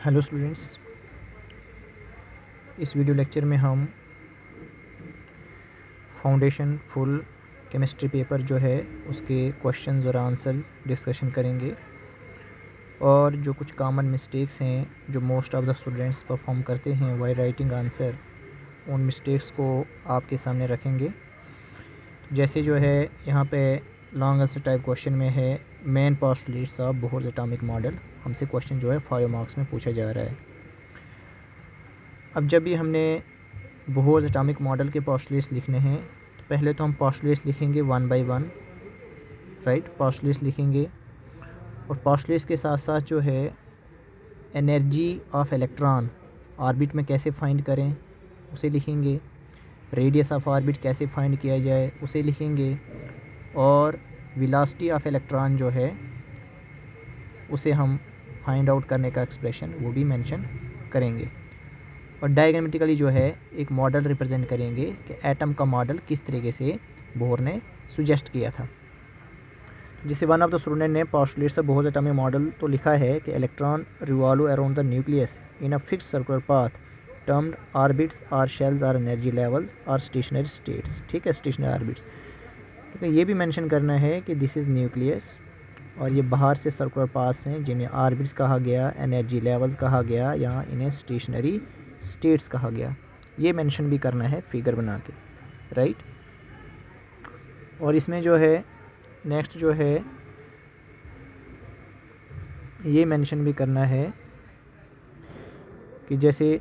Hello students, इस video lecture में हम फाउंडेशन फुल केमिस्ट्री पेपर जो है उसके क्वेश्चंस और आंसर्स डिस्कशन करेंगे और जो कुछ कॉमन मिस्टेक्स हैं जो most of the students perform करते हैं वाइल राइटिंग आंसर, उन मिस्टेक्स को आपके सामने रखेंगे। जैसे जो है यहाँ पे लॉन्ग आंसर टाइप क्वेश्चन में है main postulates of Bohr's atomic model. हमसे क्वेश्चन जो है 5 मार्क्स में पूछा जा रहा है। अब जब भी हमने बोहर्स एटॉमिक मॉडल के पोस्टुलेट्स लिखने हैं तो पहले तो हम पोस्टुलेट्स लिखेंगे one by one, right. Postulates लिखेंगे और पोस्टुलेट्स के साथ साथ जो है एनर्जी ऑफ इलेक्ट्रॉन ऑर्बिट में कैसे फाइंड करें उसे लिखेंगे, रेडियस ऑफ ऑर्बिट कैसे फाइंड किया जाए उसे लिखेंगे और वेलोसिटी ऑफ इलेक्ट्रॉन जो है उसे हम फाइंड आउट करने का एक्सप्रेशन वो भी मेंशन करेंगे। और डायग्रामेटिकली जो है एक मॉडल रिप्रेजेंट करेंगे कि एटम का मॉडल किस तरीके से बोहर ने सुजेस्ट किया था। जिसे वन ऑफ द स्टूडेंट ने postulates of Bohr's atomic model तो लिखा है कि electron revolve around the nucleus in a fixed circular path termed orbits और शेल्स और एनर्जी लेवल्स और स्टेशनरी स्टेट्स। ठीक है, स्टेशनरी ऑर्बिट्स। तो ये भी मेंशन करना है कि दिस इज़ न्यूक्लियस और ये बाहर से सर्कुलर पाथ्स हैं जिन्हें ऑर्बिट्स कहा गया, एनर्जी लेवल्स कहा गया, यहाँ इन्हें स्टेशनरी स्टेट्स कहा गया। ये मेंशन भी करना है फिगर बना के, राइट। और इसमें जो है नेक्स्ट जो है ये मेंशन भी करना है कि जैसे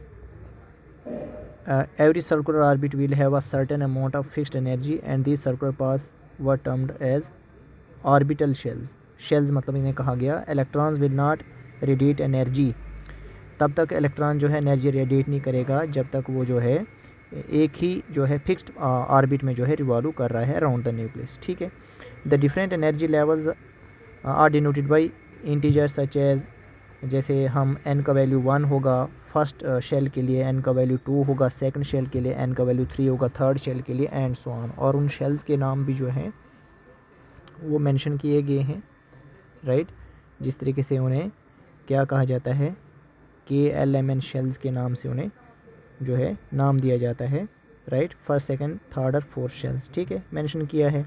every circular orbit will have a certain amount of fixed energy and these circular paths were termed as orbital shells. Shells मतलब इन्हें कहा गया electrons will not radiate energy, तब तक इलेक्ट्रॉन जो है एनर्जी रेडिएट नहीं करेगा जब तक वो जो है एक ही जो है फिक्स्ड ऑर्बिट में जो है रिवॉल्व कर रहा है अराउंड द न्यूक्लियस। ठीक है। The different energy levels are denoted by integer such as, जैसे हम n का वैल्यू 1 होगा फर्स्ट शेल के लिए, n का वैल्यू 2 होगा सेकंड शेल के लिए, n का वैल्यू 3 होगा थर्ड शेल के लिए एंड सो ऑन। और उन शेल्स के नाम भी जो हैं वो मेंशन किए गए हैं, राइट। जिस तरीके से उन्हें क्या कहा जाता है, KLMN शेल्स के नाम से उन्हें जो है नाम दिया जाता है, राइट। फर्स्ट सेकंड थर्ड और फोर्थ शेल्स, ठीक है, मेंशन किया है।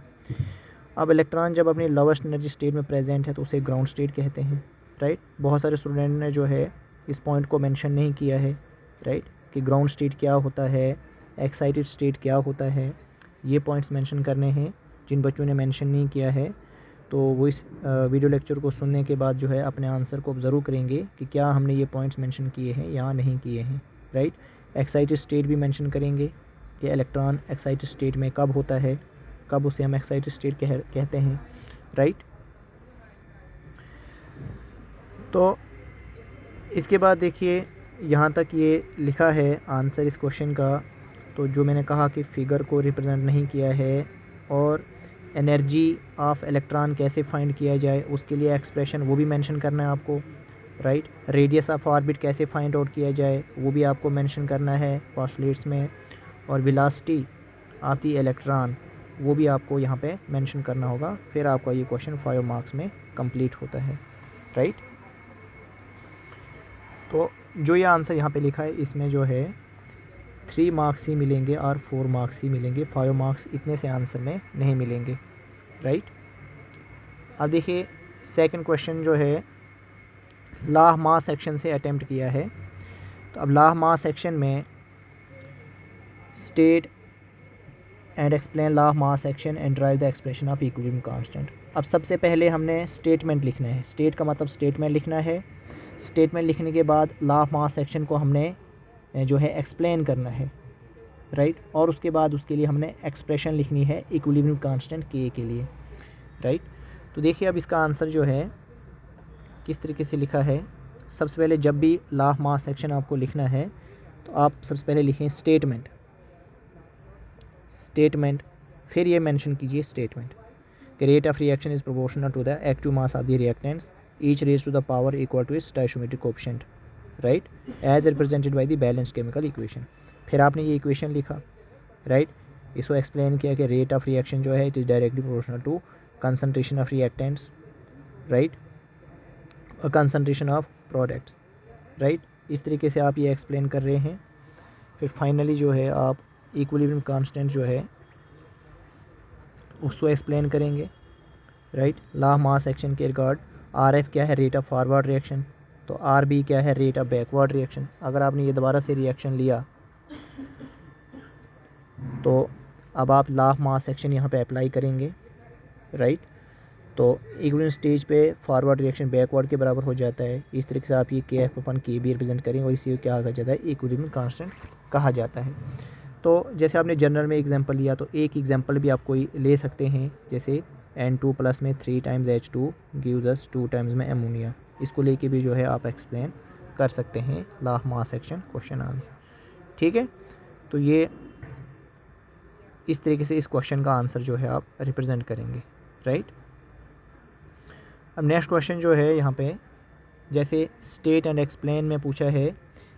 अब इलेक्ट्रॉन जब अपनी लोवेस्ट एनर्जी स्टेट में प्रेजेंट है तो उसे ग्राउंड स्टेट कहते हैं, राइट। बहुत सारे स्टूडेंट ने जो है इस पॉइंट को मेंशन नहीं किया है, राइट, कि ग्राउंड स्टेट क्या होता है, एक्साइटेड स्टेट क्या होता है। ये पॉइंट्स मेंशन करने हैं। जिन बच्चों ने मेंशन नहीं किया है तो वो इस वीडियो लेक्चर को सुनने के बाद जो है अपने आंसर को ऑब्जर्व करेंगे कि क्या हमने ये पॉइंट्स मेंशन किए हैं या नहीं किए हैं, राइट। एक्साइटेड स्टेट भी मेंशन करेंगे कि इलेक्ट्रॉन एक्साइटेड स्टेट में कब होता है, कब उसे हम एक्साइटेड स्टेट कहते हैं, राइट। तो इसके बाद देखिए यहाँ तक ये लिखा है आंसर इस क्वेश्चन का। तो जो मैंने कहा कि फिगर को रिप्रेजेंट नहीं किया है और एनर्जी ऑफ इलेक्ट्रॉन कैसे फाइंड किया जाए उसके लिए एक्सप्रेशन वो भी मेंशन करना है आपको, राइट। रेडियस ऑफ ऑर्बिट कैसे फाइंड आउट किया जाए वो भी आपको मेंशन करना है पोस्टुलेट्स में। और वेलोसिटी ऑफ द इलेक्ट्रॉन वो भी आपको यहाँ पे मेंशन करना होगा। फिर आपका ये क्वेश्चन 5 मार्क्स में कंप्लीट होता है, राइट। तो जो ये आंसर यहाँ पे लिखा है इसमें जो है 3 मार्क्स ही मिलेंगे और 4 मार्क्स ही मिलेंगे, 5 मार्क्स इतने से आंसर में नहीं मिलेंगे, राइट। अब देखिए सेकंड क्वेश्चन जो है लॉ ऑफ मास सेक्शन से अटेम्प्ट किया है। तो अब लॉ ऑफ मास सेक्शन में state and explain law of mass section and drive the expression of equilibrium constant. अब सबसे पहले हमने स्टेटमेंट लिखना है। स्टेट का मतलब स्टेटमेंट लिखना है। स्टेटमेंट लिखने के बाद लॉ ऑफ मास सेक्शन को हमने जो है एक्सप्लेन करना है, राइट। और उसके बाद उसके लिए हमने एक्सप्रेशन लिखनी है इक्विलिब्रियम कांस्टेंट के लिए, राइट। तो देखिए अब इसका आंसर जो है किस तरीके से लिखा है। सबसे पहले जब भी लॉ ऑफ मास सेक्शन आपको लिखना है तो आप सबसे पहले लिखें स्टेटमेंट, स्टेटमेंट, फिर ये मेंशन कीजिए स्टेटमेंट कि rate of reaction is proportional to the active mass of the reactants each raise to the power equal to its stoichiometric coefficient, right, as represented by the balanced chemical equation. फिर आपने ये equation लिखा, right. इसको explain किया कि rate of reaction जो है it is directly proportional to concentration of reactants, right, और कंसंट्रेशन ऑफ प्रोडक्ट्स, राइट। इस तरीके से आप ये एक्सप्लेन कर रहे हैं। फिर फाइनली जो है आप इक्विलिब्रियम कांस्टेंट जो है उसको एक्सप्लेन करेंगे, right. Law of mass action के रिगार्ड आर एफ क्या है, रेट ऑफ फॉरवर्ड रिएक्शन, तो आर बी क्या है, रेट ऑफ बैकवर्ड रिएक्शन। अगर आपने ये दोबारा से रिएक्शन लिया तो अब आप लॉ ऑफ मास एक्शन यहाँ पे अप्लाई करेंगे, राइट। तो इक्विलिब्रियम स्टेज पे फॉरवर्ड रिएक्शन बैकवर्ड के बराबर हो जाता है। इस तरीके से आप ये के एफ अपन के बी रिप्रेजेंट करेंगे और इसी को क्या कहा जाता है, इक्विलिब्रियम कांस्टेंट कहा जाता है। तो जैसे आपने जनरल में एग्जांपल लिया तो एक एग्जांपल भी आप कोई ले सकते हैं, जैसे N2 प्लस में 3 times H2 gives us 2 times में अमोनिया। इसको लेके भी जो है आप एक्सप्लेन कर सकते हैं law of mass action question answer, ठीक है। तो ये इस तरीके से इस क्वेश्चन का आंसर जो है आप रिप्रेजेंट करेंगे, राइट। अब नेक्स्ट क्वेश्चन जो है यहाँ पे जैसे स्टेट एंड एक्सप्लेन में पूछा है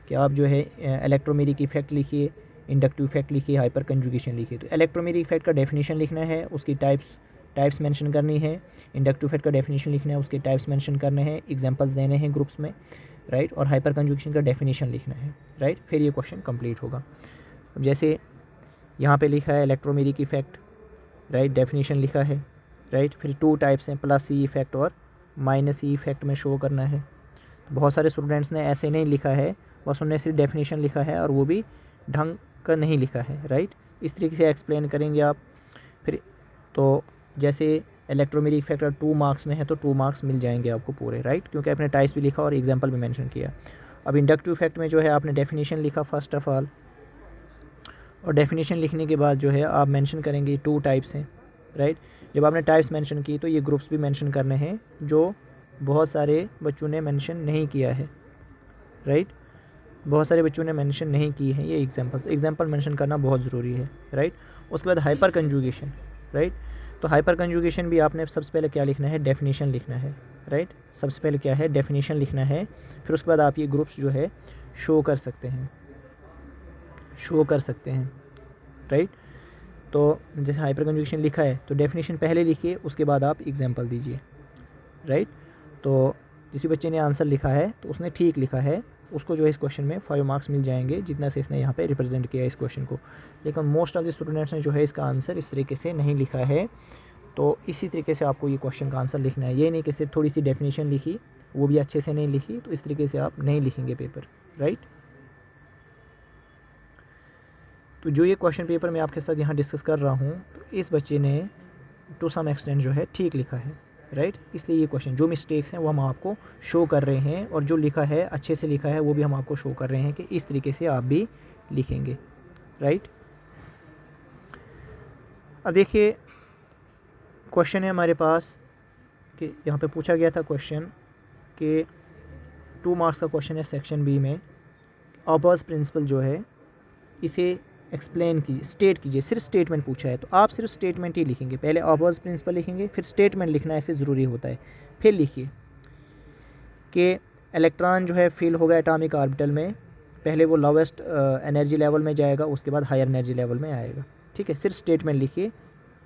कि आप जो है इलेक्ट्रोमेरिक इफेक्ट लिखिए, इंडक्टिव इफेक्ट लिखिए, हाइपर कंजुगेशन लिखिए। तो इलेक्ट्रोमेरिक इफेक्ट का डेफिनेशन लिखना है, उसकी टाइप्स मेंशन करनी है। इंडक्टिव इफेक्ट का डेफिनेशन लिखना है, उसके टाइप्स मेंशन करने हैं, एग्जांपल्स देने हैं ग्रुप्स में, राइट। और हाइपर कंजुगेशन का डेफिनेशन लिखना है, राइट। फिर ये क्वेश्चन कंप्लीट होगा। अब जैसे यहाँ पे लिखा है इलेक्ट्रोमेरिक इफेक्ट, राइट, डेफिनेशन लिखा है, राइट। फिर 2 टाइप्स हैं, प्लस सी इफेक्ट और माइनस सी इफेक्ट में शो करना है। तो बहुत सारे स्टूडेंट्स ने ऐसे नहीं लिखा है, बस उन्होंने सिर्फ डेफिनेशन लिखा है और वो भी ढंग का नहीं लिखा है, राइट। इस तरीके से एक्सप्लेन करेंगे आप। फिर तो जैसे इलेक्ट्रोमेरिक इफेक्ट 2 मार्क्स में है तो 2 मार्क्स मिल जाएंगे आपको पूरे, राइट, क्योंकि आपने टाइप्स भी लिखा और एग्जाम्पल भी मेंशन किया। अब इंडक्टिव इफेक्ट में जो है आपने डेफिनेशन लिखा फर्स्ट ऑफ ऑल, और डेफिनेशन लिखने के बाद जो है आप मेंशन करेंगे 2 टाइप्स हैं, राइट। जब आपने टाइप्स मेंशन की तो ये ग्रुप्स भी मेंशन करने हैं जो बहुत सारे बच्चों ने मेंशन नहीं किया है, राइट। बहुत सारे बच्चों ने मेंशन नहीं की है ये एग्जांपल मेंशन करना बहुत ज़रूरी है, राइट। उसके बाद हाइपर कंजुगेशन, राइट। तो हाइपर कंजुगेशन भी आपने सबसे पहले क्या लिखना है, डेफिनेशन लिखना है, राइट। सबसे पहले क्या है, डेफिनेशन लिखना है। फिर उसके बाद आप ये ग्रुप्स जो है शो कर सकते हैं, राइट। तो जैसे हाइपर कंजुगेशन लिखा है तो डेफिनेशन पहले लिखिए, उसके बाद आप एग्जांपल दीजिए, राइट। तो जिस भी बच्चे ने आंसर लिखा है तो उसने ठीक लिखा है, उसको जो है इस क्वेश्चन में 5 मार्क्स मिल जाएंगे, जितना से इसने यहाँ पे रिप्रेजेंट किया इस क्वेश्चन को। लेकिन मोस्ट ऑफ द स्टूडेंट्स ने जो है इसका आंसर इस तरीके से नहीं लिखा है। तो इसी तरीके से आपको ये क्वेश्चन का आंसर लिखना है, ये नहीं कि सिर्फ थोड़ी सी डेफिनेशन लिखी वो भी अच्छे से नहीं लिखी, तो इस तरीके से आप नहीं लिखेंगे पेपर, राइट। तो जो ये क्वेश्चन पेपर मैं आपके साथ यहाँ डिस्कस कर रहा हूँ तो इस बच्चे ने टू सम एक्सटेंट जो है ठीक लिखा है, राइट। इसलिए ये क्वेश्चन जो मिस्टेक्स हैं वो हम आपको शो कर रहे हैं, और जो लिखा है अच्छे से लिखा है वो भी हम आपको शो कर रहे हैं कि इस तरीके से आप भी लिखेंगे, राइट। अब देखिए क्वेश्चन है हमारे पास कि यहाँ पे पूछा गया था क्वेश्चन कि 2 मार्क्स का क्वेश्चन है सेक्शन बी में, ऑबर्स प्रिंसिपल जो है इसे एक्सप्लेन कीजिए, स्टेट कीजिए। सिर्फ स्टेटमेंट पूछा है तो आप सिर्फ स्टेटमेंट ही लिखेंगे, पहले ऑबर्स प्रिंसिपल लिखेंगे फिर स्टेटमेंट लिखना ऐसे ज़रूरी होता है। फिर लिखिए कि इलेक्ट्रॉन जो है फील होगा एटॉमिक ऑर्बिटल में, पहले वो लोवेस्ट एनर्जी लेवल में जाएगा, उसके बाद हायर एनर्जी लेवल में आएगा, ठीक है। सिर्फ स्टेटमेंट लिखिए,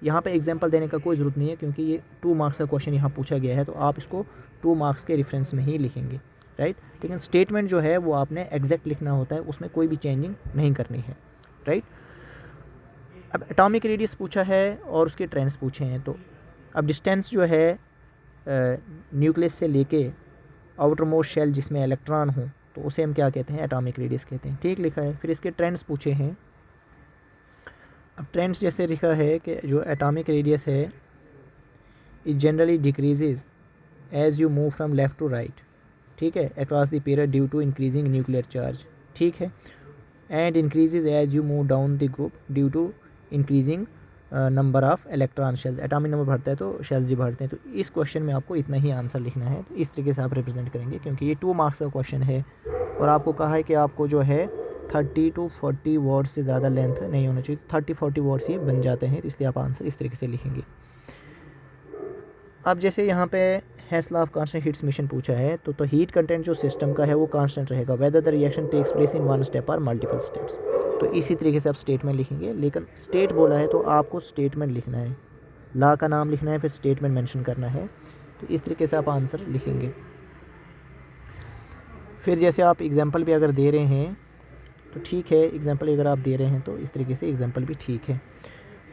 यहाँ पे एग्जांपल देने का कोई ज़रूरत नहीं है क्योंकि ये 2 मार्क्स का क्वेश्चन यहाँ पूछा गया है, तो आप इसको 2 मार्क्स के रेफरेंस में ही लिखेंगे, राइट। लेकिन स्टेटमेंट जो है वो आपने एग्जैक्ट लिखना होता है, उसमें कोई भी चेंजिंग नहीं करनी है, राइट। अब एटॉमिक रेडियस पूछा है और उसके ट्रेंड्स पूछे हैं, तो अब डिस्टेंस जो है न्यूक्लियस से लेके आउटर मोस्ट शेल जिसमें इलेक्ट्रॉन हो तो उसे हम क्या कहते हैं, एटॉमिक रेडियस कहते हैं, ठीक लिखा है। फिर इसके ट्रेंड्स पूछे हैं। अब ट्रेंड्स जैसे लिखा है कि जो एटॉमिक रेडियस है it generally decreases as you move from left to right, ठीक है, across the period due to increasing nuclear charge, ठीक है, and increases as you move down the group due to increasing number of electron shells, atomic number बढ़ता है तो shells भी बढ़ते हैं। तो इस क्वेश्चन में आपको इतना ही आंसर लिखना है, तो इस तरीके से आप रिप्रेजेंट करेंगे क्योंकि ये 2 मार्क्स का क्वेश्चन है और आपको कहा है कि आपको जो है 30 to 40 वर्ड से ज़्यादा लेंथ नहीं होना चाहिए, 30-40 वर्ड्स ही बन जाते हैं, तो इसलिए आप आंसर इस तरीके से लिखेंगे। अब जैसे यहाँ पे hence law of constant heats mission पूछा है तो हीट कंटेंट जो सिस्टम का है वो कांस्टेंट रहेगा whether the reaction takes place in 1 step और मल्टीपल स्टेप्स। तो इसी तरीके से आप स्टेटमेंट लिखेंगे, लेकिन स्टेट बोला है तो आपको स्टेटमेंट लिखना है, लॉ का नाम लिखना है फिर स्टेटमेंट मेंशन करना है, तो इस तरीके से आप आंसर लिखेंगे। फिर जैसे आप एग्जांपल भी अगर दे रहे हैं तो ठीक है, एग्जांपल अगर आप दे रहे हैं तो इस तरीके से एग्जांपल भी ठीक है।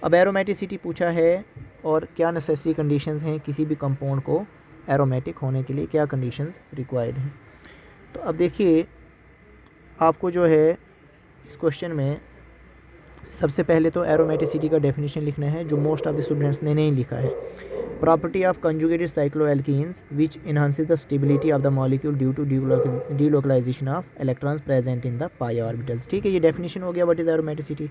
अब एरोमेटिसिटी पूछा है और क्या नेसेसरी कंडीशंस हैं किसी भी कंपाउंड को एरोमेटिक होने के लिए, क्या कंडीशंस रिक्वायर्ड हैं। तो अब देखिए आपको जो है इस क्वेश्चन में सबसे पहले तो एरोमेटिसिटी का डेफिनेशन लिखना है, जो मोस्ट ऑफ द स्टूडेंट्स ने नहीं लिखा है। Property of conjugated cycloalkenes which enhances the stability of the molecule due to delocalization of electrons present in the pi orbitals. ठीक है, ये डेफिनेशन हो गया व्हाट इज एरोमेटिसिटी।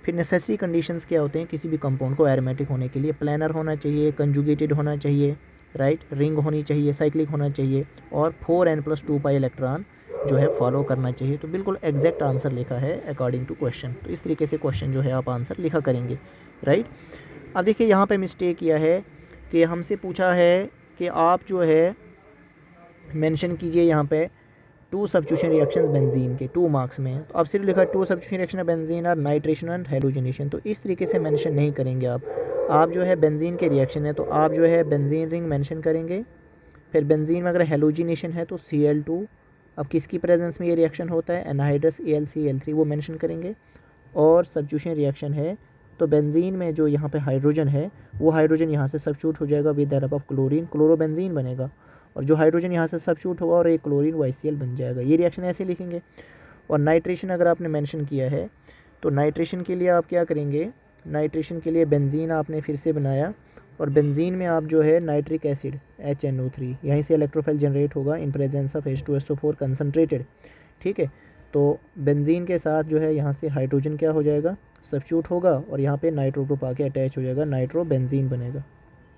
फिर नेसेसरी कंडीशंस क्या होते हैं किसी भी कंपाउंड को एरोमेटिक होने के लिए। प्लानर होना चाहिए, कंजुगेटेड होना चाहिए, राइट, रिंग होनी चाहिए, साइक्लिक होना चाहिए, और 4n+2 पाई इलेक्ट्रॉन जो है फॉलो करना चाहिए। तो बिल्कुल एग्जैक्ट आंसर लिखा है अकॉर्डिंग टू क्वेश्चन। तो इस तरीके से क्वेश्चन जो है आप आंसर लिखा करेंगे, राइट। अब देखिए यहाँ पे मिस्टेक किया है कि हमसे पूछा है कि आप जो है मेंशन कीजिए यहाँ पे 2 सब्स्टिट्यूशन रिएक्शंस बेंजीन के 2 मार्क्स में। तो आप सिर्फ लिखा 2 सब्स्टिट्यूशन रिएक्शन बेंजीन और नाइट्रेशन एंड हेलोजनेशन। तो इस तरीके से मेंशन नहीं करेंगे आप जो है बेंजीन के रिएक्शन है तो आप जो है बेंजीन रिंग मेंशन करेंगे। फिर बेंजीन में अगर हेलोजिनेशन है तो Cl2, अब किसकी प्रेजेंस में ये रिएक्शन होता है, एनहाइड्रस AlCl3, वो मेंशन करेंगे। और सब्स्टिट्यूशन रिएक्शन है तो बेंजीन में जो यहाँ पे हाइड्रोजन है वो हाइड्रोजन यहाँ से सब्स्टिट्यूट हो जाएगा with the help of chlorine, chlorobenzene बनेगा। और जो हाइड्रोजन यहाँ से सब्स्टिट्यूट होगा और एक क्लोरीन वो HCl बन जाएगा। ये रिएक्शन ऐसे लिखेंगे। और नाइट्रेशन अगर आपने मेंशन किया है तो नाइट्रेशन के लिए आप क्या करेंगे, नाइट्रेशन के लिए बेंजीन आपने फिर से बनाया और बेंजीन में आप जो है नाइट्रिक एसिड HNO3, यहीं से इलेक्ट्रोफिल जनरेट होगा in presence of H2SO4 concentrated. ठीक है, तो बेंजीन के साथ जो है यहाँ से हाइड्रोजन क्या हो जाएगा, सब्स्टिट्यूट होगा और यहाँ पे नाइट्रो ग्रुप आके अटैच हो जाएगा, नाइट्रो बेंजीन बनेगा,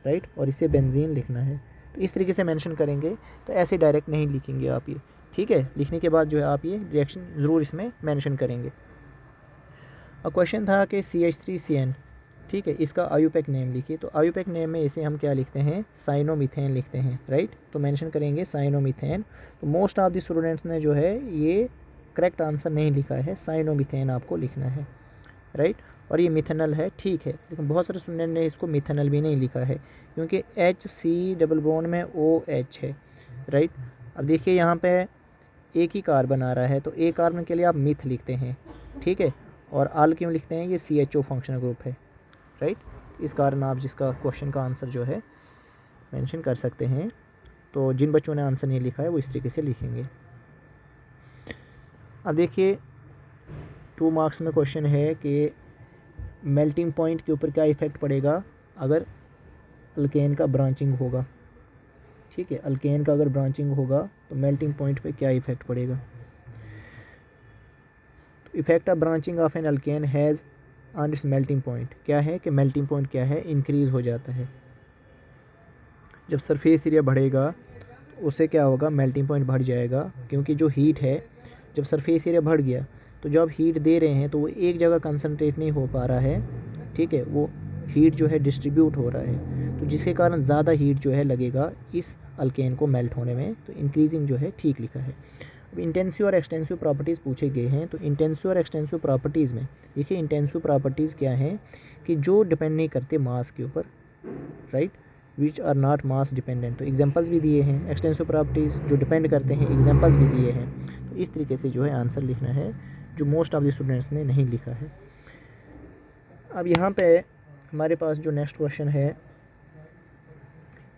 राइट। और इसे बेंजीन लिखना है। तो इस तरीके से मेंशन करेंगे, तो ऐसे डायरेक्ट नहीं लिखेंगे आप ये, ठीक है। लिखने के बाद जो है आप ये रिएक्शन ज़रूर इसमें मेंशन करेंगे। और क्वेश्चन था कि CH3CN, ठीक है, इसका आयुपैक नेम लिखिए। तो आयुपैक नेम में इसे हम क्या लिखते हैं, साइनोमीथेन लिखते हैं, राइट। तो मेंशन करेंगे साइनोमीथेन। तो मोस्ट ऑफ द स्टूडेंट्स ने जो है ये करेक्ट आंसर नहीं लिखा है, साइनोमीथेन आपको लिखना है, राइट। और ये मिथेनल है, ठीक है, लेकिन बहुत सारे स्टूडेंट ने इसको मिथेनल भी नहीं लिखा है क्योंकि HC डबल बॉन्ड में OH है, राइट। अब देखिए यहाँ पे एक ही कार्बन आ रहा है तो एक कार्बन के लिए आप मिथ लिखते हैं, ठीक है। और आल क्यों लिखते हैं, ये CHO फंक्शनल ग्रुप है, राइट। इस कारण आप जिसका क्वेश्चन का आंसर जो है मेंशन कर सकते हैं। तो जिन बच्चों ने आंसर नहीं लिखा है वो इस तरीके से लिखेंगे। अब देखिए 2 मार्क्स में क्वेश्चन है कि मेल्टिंग पॉइंट के ऊपर क्या इफ़ेक्ट पड़ेगा अगर अल्केन का ब्रांचिंग होगा, ठीक है। अल्केन का अगर ब्रांचिंग होगा तो मेल्टिंग पॉइंट पे क्या इफ़ेक्ट पड़ेगा। तो effect of branching of an alkane has on its melting point, क्या है कि मेल्टिंग पॉइंट क्या है, इंक्रीज़ हो जाता है। जब सरफेस एरिया बढ़ेगा तो उससे क्या होगा, मेल्टिंग पॉइंट बढ़ जाएगा, क्योंकि जो हीट है जब सरफेस एरिया बढ़ गया तो जो आप हीट दे रहे हैं तो वो एक जगह कंसंट्रेट नहीं हो पा रहा है, ठीक है, वो हीट जो है डिस्ट्रीब्यूट हो रहा है, तो जिसके कारण ज़्यादा हीट जो है लगेगा इस अल्केन को मेल्ट होने में। तो इंक्रीजिंग जो है ठीक लिखा है। अब इंटेंसिव और एक्सटेंसिव प्रॉपर्टीज़ पूछे गए हैं। तो इंटेंसिव और एक्सटेंसिव प्रॉपर्टीज़ में देखिए इंटेंसिव प्रॉपर्टीज़ क्या हैं कि जो डिपेंड नहीं करते मास के ऊपर, right, which are not mass dependent. तो एग्जांपल्स भी दिए हैं एक्सटेंसिव प्रॉपर्टीज़ जो डिपेंड करते हैं, एग्जांपल्स भी दिए हैं। तो इस तरीके से जो है आंसर लिखना है, जो मोस्ट ऑफ द स्टूडेंट्स ने नहीं लिखा है। अब यहाँ पे हमारे पास जो नेक्स्ट क्वेश्चन है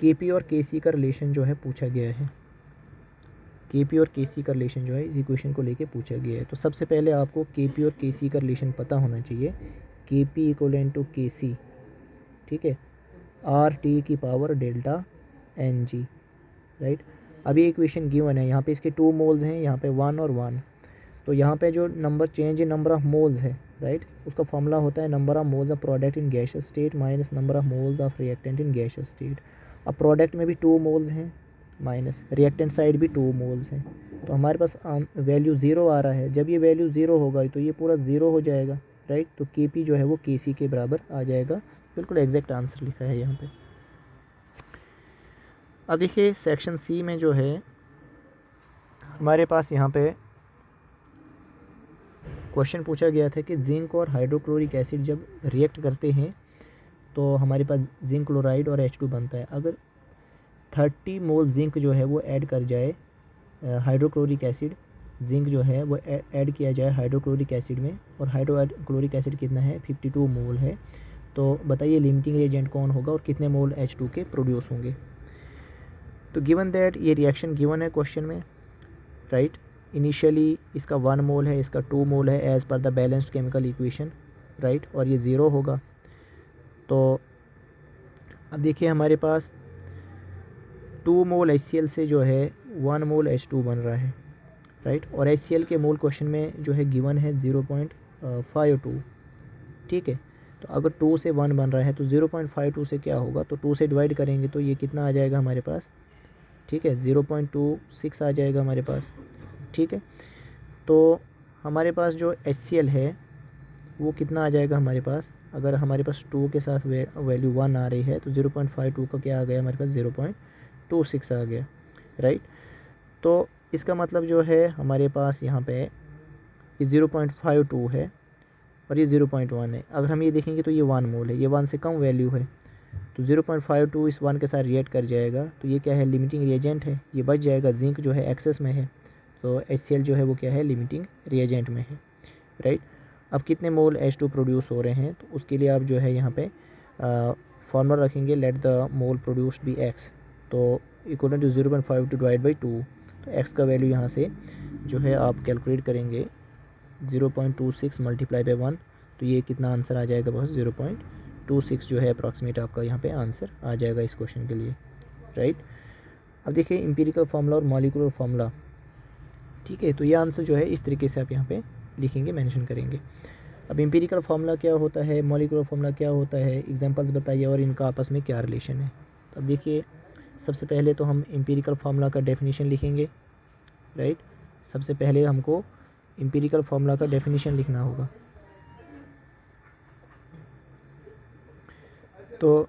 KP और KC का रिलेशन जो है पूछा गया है। KP और KC का रिलेशन जो है इस इक्वेशन को लेके पूछा गया है। तो सबसे पहले आपको KP और KC का रिलेशन पता होना चाहिए। KP इक्वल टू KC, ठीक है, RT की पावर डेल्टा NG, राइट। अभी इक्वेशन गिवन है, यहाँ पे इसके 2 मोल्स हैं, यहाँ पे 1 और 1। तो यहाँ पे जो number change in number of moles है, राइट, उसका फॉर्मूला होता है number of moles of product in gaseous state minus number of moles of reactant in gaseous state. अब प्रोडक्ट में भी 2 मोल्स हैं माइनस रिएक्टेंट साइड भी 2 मोल्स हैं, तो हमारे पास वैल्यू 0 आ रहा है। जब ये वैल्यू 0 होगा तो ये पूरा 0 हो जाएगा, राइट। तो KP जो है वो KC के बराबर आ जाएगा। बिल्कुल एग्जैक्ट आंसर लिखा है यहाँ पे। अब देखिए सेक्शन C में जो है हमारे पास यहाँ पे क्वेश्चन पूछा गया था कि जिंक और हाइड्रोक्लोरिक एसिड जब रिएक्ट करते हैं तो हमारे पास जिंक क्लोराइड और H2 बनता है। अगर 30 मोल जिंक जो है वो ऐड कर जाए हाइड्रोक्लोरिक एसिड, जिंक जो है वो ऐड किया जाए हाइड्रोक्लोरिक एसिड में, और हाइड्रोक्लोरिक एसिड कितना है 52 मोल है। तो बताइए लिमिटिंग एजेंट कौन होगा और कितने मोल H2 के प्रोड्यूस होंगे। तो गिवन दैट ये रिएक्शन गिवन है क्वेश्चन में, राइट। इनिशियली इसका 1 मोल है, इसका 2 मोल है as per the balanced chemical equation, right, और ये 0 होगा। तो अब देखिए हमारे पास 2 मोल HCl से जो है 1 मोल H2 बन रहा है, राइट, और HCl के मोल क्वेश्चन में जो है गिवन है 0.52, ठीक है। तो अगर 2 से 1 बन रहा है तो 0.52 से क्या होगा, तो 2 से डिवाइड करेंगे तो ये कितना आ जाएगा हमारे पास, ठीक है, 0.26 आ जाएगा हमारे पास, ठीक है। तो हमारे पास जो HCl है वो कितना आ जाएगा हमारे पास, अगर हमारे पास 2 के साथ वैल्यू 1 आ रही है तो 0.52 का क्या आ गया हमारे पास 0.26 आ गया, राइट। तो इसका मतलब जो है हमारे पास यहाँ पे ये 0.52 है और ये 0.1 है। अगर हम ये देखेंगे तो ये 1 मोल है, ये 1 से कम वैल्यू है, तो 0.52 इस 1 के साथ रिएक्ट कर जाएगा, तो ये क्या है लिमिटिंग रिएजेंट है, ये बच जाएगा। जिंक जो है एक्सेस में है, तो HCl जो है वो क्या है लिमिटिंग रिएजेंट में है, राइट। अब कितने मोल H2 प्रोड्यूस हो रहे हैं, तो उसके लिए आप जो है यहाँ पे फॉर्मूला रखेंगे, let the mole produced be x, तो इक्वल टू 0.52 डिवाइड बाई 2, तो x का वैल्यू यहाँ से जो है आप कैलकुलेट करेंगे 0.26 मल्टीप्लाई बाई 1, तो ये कितना आंसर आ जाएगा बस 0.26 जो है अप्रॉक्सीमेट आपका यहाँ पे आंसर आ जाएगा इस क्वेश्चन के लिए, राइट। अब देखिए इंपीरिकल फार्मूला और मॉलिक्यूलर फार्मूला, ठीक है, तो ये आंसर जो है इस तरीके से आप यहाँ पे लिखेंगे, मेंशन करेंगे। अब इंपीरिकल फार्मूला क्या होता है, मॉलिक्यूलर फार्मूला क्या होता है, एग्जांपल्स बताइए और इनका आपस में क्या रिलेशन है। तो अब देखिए सबसे पहले तो हम इंपीरिकल फार्मूला का डेफिनेशन लिखेंगे, राइट। सबसे पहले हमको इंपीरिकल फार्मूला का डेफिनेशन लिखना होगा। तो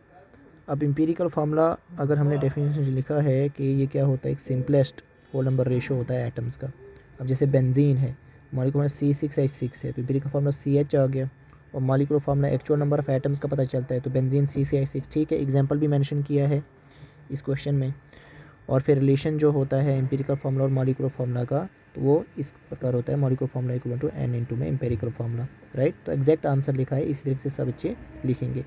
अब इंपीरिकल फार्मूला अगर हमने डेफिनेशन लिखा है कि ये क्या होता है, एक सिंपलेस्ट होल नंबर रेशो होता है एटम्स का। अब जैसे बेंजीन है, मॉलिक्यूलर C6H6 है, तो इंपीरिकल फार्मूला CH आ गया, और molecular formula actual number of atoms का पता चलता है, तो बेंजीन C6H6, ठीक है। एग्जांपल भी मेंशन किया है इस क्वेश्चन में। और फिर रिलेशन जो होता है इंपीरिकल फार्मूला और मॉलिक्यूलर फार्मूला का, तो वो इस प्रकार होता है, molecular formula equal to N into में इंपेरिकल फार्मूला, राइट। तो एग्जैक्ट आंसर लिखा है, इसी तरीके से सब बच्चे लिखेंगे।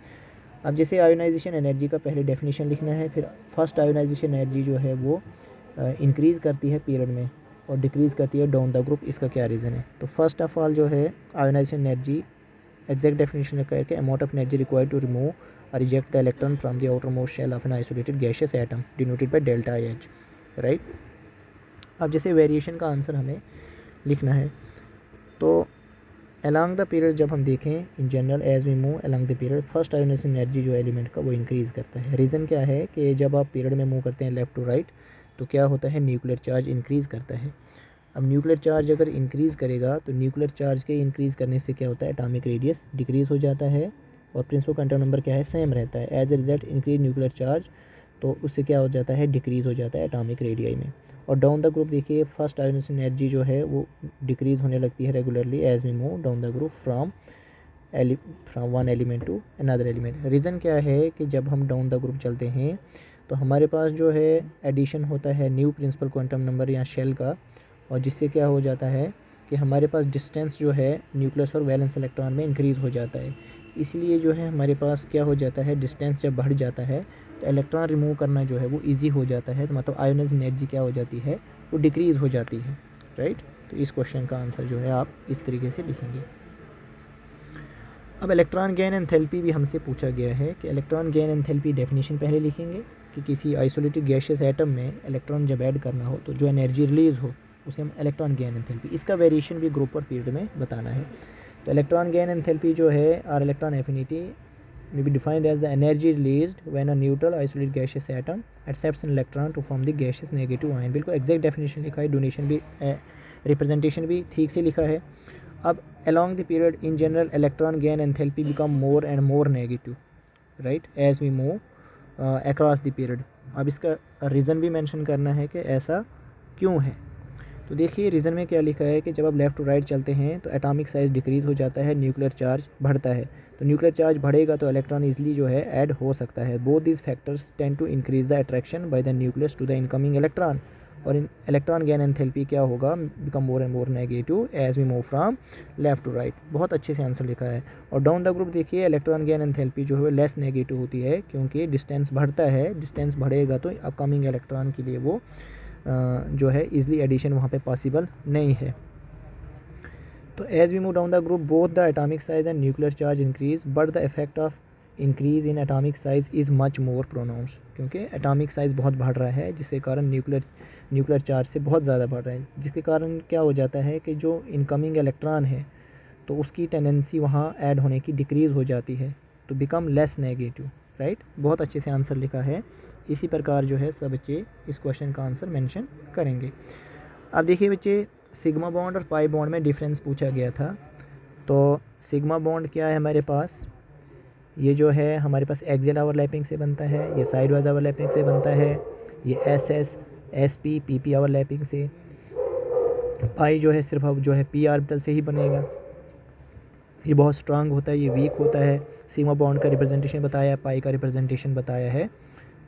अब जैसे आयोनाइजेशन एनर्जी का पहले डेफिनेशन लिखना है, फिर फर्स्ट आयोनाइजेशन एनर्जी जो है वो इंक्रीज़ करती है पीरियड में और डिक्रीज़ करती है डाउन द ग्रुप, इसका क्या रीज़न है। तो फर्स्ट ऑफ ऑल जो है आयोनाइजेशन एनर्जी एग्जैक्ट डेफिनेशन करके amount of energy required to remove और reject the electron from the outer most shell of an isolated gaseous atom denoted by delta H, right. अब जैसे variation का answer हमें लिखना है, तो अलॉन्ग द पीरियड जब हम देखें in general as we move along the period, first ionisation energy जो एलिमेंट का वो इंक्रीज़ करता है। रीज़न क्या है कि जब आप पीरियड में मूव करते हैं लेफ़्ट टू राइट, तो क्या होता है न्यूक्लियर चार्ज इंक्रीज़ करता है। अब न्यूक्लियर चार्ज अगर इंक्रीज़ करेगा तो न्यूक्लियर चार्ज के इंक्रीज़ करने से क्या होता है, एटॉमिक रेडियस डिक्रीज़ हो जाता है और प्रिंसिपल क्वांटम नंबर क्या है, सेम रहता है। As a result increase nuclear charge, तो उससे क्या हो जाता है, डिक्रीज़ हो जाता है एटॉमिक रेडियस में। और डाउन द ग्रुप देखिए फर्स्ट आयोनाइजेशन एनर्जी जो है वो डिक्रीज़ होने लगती है regularly as we move down the group from one element to another element. Reason क्या है कि जब हम डाउन द ग्रुप चलते हैं तो हमारे पास जो है एडिशन होता है न्यू प्रिंसिपल क्वांटम नंबर या शेल का, और जिससे क्या हो जाता है कि हमारे पास डिस्टेंस जो है न्यूक्लियस और वैलेंस इलेक्ट्रॉन में इंक्रीज़ हो जाता है। इसलिए जो है हमारे पास क्या हो जाता है, डिस्टेंस जब बढ़ जाता है तो इलेक्ट्रॉन रिमूव करना जो है वो इजी हो जाता है, तो मतलब आयोनाइजेशन एनर्जी क्या हो जाती है, वो डिक्रीज़ हो जाती है, राइट। तो इस क्वेश्चन का आंसर जो है आप इस तरीके से लिखेंगे। अब इलेक्ट्रॉन गेन एंथैल्पी भी हमसे पूछा गया है कि इलेक्ट्रॉन गेन एंथैल्पी डेफिनेशन पहले लिखेंगे कि किसी आइसोलेटेड गैशियस एटम में इलेक्ट्रॉन जब ऐड करना हो तो जो एनर्जी रिलीज़ हो उसे हम इलेक्ट्रॉन गेन एंथैल्पी, इसका वेरिएशन भी ग्रुप और पीरियड में बताना है। तो इलेक्ट्रॉन गेन एंथैल्पी जो है और electron affinity may be defined as the energy released when a neutral isolated gaseous atom accepts an electron to form the gaseous negative ion। बिल्कुल एग्जैक्ट डेफिनेशन लिखा है, डोनेशन भी रिप्रेजेंटेशन भी ठीक से लिखा है। अब along the period in general electron gain enthalpy become more and more negative, right, as we move across the period। अब इसका रीज़न भी मेंशन करना है कि ऐसा क्यों है। तो देखिए रीज़न में क्या लिखा है कि जब आप लेफ़्ट टू राइट चलते हैं तो एटॉमिक साइज़ डिक्रीज़ हो जाता है, न्यूक्लियर चार्ज बढ़ता है। तो न्यूक्लियर चार्ज बढ़ेगा तो इलेक्ट्रॉन इजीली जो है ऐड हो सकता है। Both this factors tend to increase the attraction by the nucleus to the incoming electron. और इन इलेक्ट्रॉन गेन एंथैल्पी क्या होगा, become more and more negative as we move from left to right. बहुत अच्छे से आंसर लिखा है। और डाउन द ग्रुप देखिए इलेक्ट्रॉन गेन एंथैल्पी जो है लेस नेगेटिव होती है, क्योंकि डिस्टेंस बढ़ता है, डिस्टेंस बढ़ेगा तो अपकमिंग इलेक्ट्रॉन के लिए वो जो है ईजिली एडिशन वहाँ पे पॉसिबल नहीं है। तो as we move down the group both the atomic size and nuclear charge increase, but the effect of increase in atomic size is much more pronounce, क्योंकि एटॉमिक साइज बहुत बढ़ रहा है जिसके कारण न्यूक्लियर चार्ज से बहुत ज़्यादा बढ़ रहा है, जिसके कारण क्या हो जाता है कि जो इनकमिंग इलेक्ट्रॉन है तो उसकी टेंडेंसी वहाँ ऐड होने की डिक्रीज़ हो जाती है, तो बिकम लेस नेगेटिव, राइट। बहुत अच्छे से आंसर लिखा है। इसी प्रकार जो है सब बच्चे इस क्वेश्चन का आंसर मेंशन करेंगे। अब देखिए बच्चे, सिग्मा बॉन्ड और पाई बॉन्ड में डिफरेंस पूछा गया था। तो सिग्मा बॉन्ड क्या है हमारे पास, ये जो है हमारे पास एक्सियल ओवरलैपिंग से बनता है, ये साइड वाइज ओवरलैपिंग से बनता है, ये S S S P P P overlapping से। पाई जो है सिर्फ अब जो है पी ऑर्बिटल से ही बनेगा, ये बहुत स्ट्रांग होता है, ये वीक होता है। सिग्मा बॉन्ड का रिप्रेजेंटेशन बताया है, पाई का रिप्रेजेंटेशन बताया है,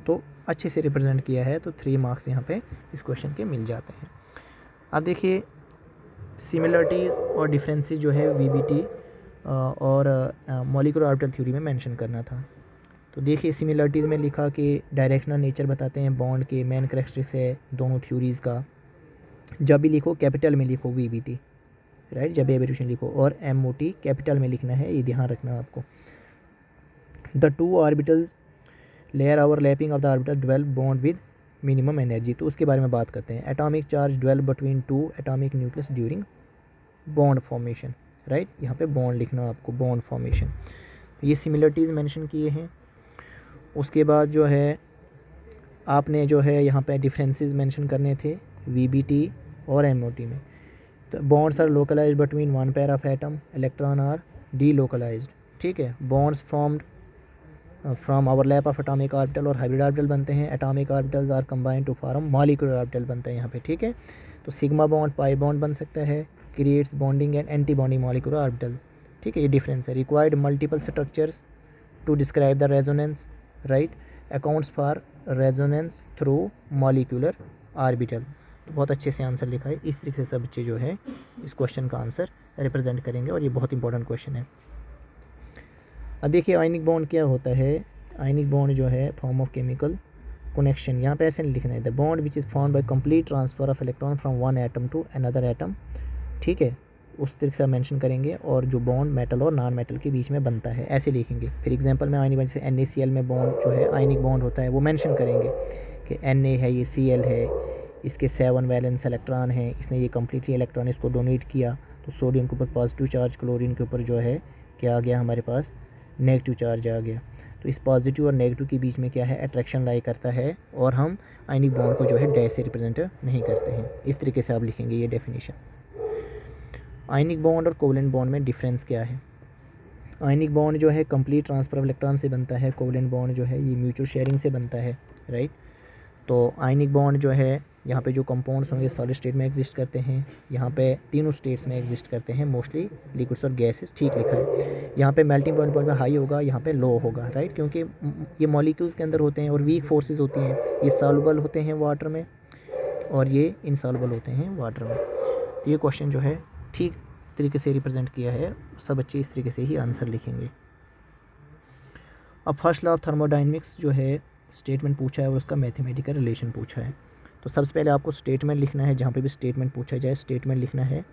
तो अच्छे से रिप्रेजेंट किया है, तो 3 मार्क्स यहाँ पे इस क्वेश्चन के मिल जाते हैं। अब देखिए सिमिलरिटीज़ और डिफरेंसेस जो है वीबीटी और मॉलिक्यूलर ऑर्बिटल थ्योरी में मेंशन करना था। तो देखिए सिमिलरिटीज़ में लिखा कि डायरेक्शनल नेचर बताते हैं बॉन्ड के, मेन कैरेक्टरिस्टिक्स है दोनों थ्योरीज़ का। जब भी लिखो कैपिटल में लिखो वीबीटी, राइट, जब एब्रिविएशन लिखो, और एमओटी कैपिटल में लिखना है, ये ध्यान रखना आपको। The two orbitals layer overlapping of the orbital develop bond with minimum energy, तो उसके बारे में बात करते हैं। Atomic charge develop between two atomic nucleus during bond formation, right, यहाँ पे बॉन्ड लिखना आपको, बॉन्ड फॉर्मेशन। ये सिमिलरिटीज़ मेंशन किए हैं। उसके बाद जो है आपने जो है यहाँ पे डिफरेंसेस मेंशन करने थे वीबीटी और एमओटी में। तो bonds are localised between one pair of atom, electron are delocalised, ठीक है। Bonds formed from overlap of atomic orbital और हाइब्रिड ऑर्बिटल बनते हैं। Atomic orbitals are combined to form molecular orbital बनते हैं यहाँ पे, ठीक है। तो सिग्मा बॉन्ड पाई बॉन्ड बन सकता है, creates bonding and antibonding molecular orbitals, ठीक है, ये डिफरेंस है। Required multiple structures to describe the resonance, right, accounts for resonance through molecular orbital. तो बहुत अच्छे से आंसर लिखा है। इस तरीके से सब बच्चे जो है इस क्वेश्चन का आंसर रिप्रेजेंट करेंगे, और ये बहुत इंपॉर्टेंट क्वेश्चन है। अब देखिए आयनिक बॉन्ड क्या होता है। आयनिक बॉन्ड जो है फॉर्म ऑफ केमिकल कनेक्शन, यहाँ पे ऐसे नहीं लिखना है, the bond which is formed by complete transfer of electron from one atom to another atom, ठीक है, उस तरीके से मेंशन करेंगे। और जो बॉन्ड मेटल और नॉन मेटल के बीच में बनता है ऐसे लिखेंगे। फिर एग्जांपल में आयनिक बॉन्ड से NaCl में बॉन्ड जो है आयनिक बॉन्ड होता है वो मेंशन करेंगे कि Na है, ये Cl है, इसके 7 वैलेंस इलेक्ट्रॉन हैं, इसने ये कम्प्लीटली इलेक्ट्रॉन इसको डोनेट किया, तो सोडियम के ऊपर पॉजिटिव चार्ज, क्लोरीन के ऊपर जो है क्या आ गया हमारे पास, नेगेटिव चार्ज आ गया। तो इस पॉजिटिव और नेगेटिव के बीच में क्या है, अट्रैक्शन लाई करता है, और हम आयनिक बॉन्ड को जो है डैश से रिप्रेजेंट नहीं करते हैं। इस तरीके से आप लिखेंगे ये डेफिनेशन। आयनिक बॉन्ड और कोवलेंट बॉन्ड में डिफरेंस क्या है। आयनिक बॉन्ड जो है कंप्लीट ट्रांसफर ऑफ इलेक्ट्रॉन से बनता है, कोवलेंट बॉन्ड जो है ये म्यूचुअल शेयरिंग से बनता है, राइट। तो आयनिक बॉन्ड जो है यहाँ पे जो कंपाउंड्स होंगे सॉलिड स्टेट में एग्जिस्ट करते हैं, यहाँ पे तीनों स्टेट्स में एग्जिस्ट करते हैं, मोस्टली लिक्विड्स और गैसेस, ठीक लिखा है। यहाँ पे मेल्टिंग पॉइंट में हाई होगा, यहाँ पे लो होगा, राइट, क्योंकि ये मॉलिक्यूल्स के अंदर होते हैं और वीक फोर्सेस होती हैं, ये सॉल्युबल होते हैं वाटर में और ये इनसॉल्युबल होते हैं वाटर में। तो ये क्वेश्चन जो है ठीक तरीके से रिप्रेजेंट किया है, सब बच्चे इस तरीके से ही आंसर लिखेंगे। अब फर्स्ट लॉ ऑफ थर्मोडायनेमिक्स जो है स्टेटमेंट पूछा है और उसका मैथमेटिकल रिलेशन पूछा है। तो सबसे पहले आपको स्टेटमेंट लिखना है, जहाँ पे भी स्टेटमेंट पूछा जाए स्टेटमेंट लिखना है।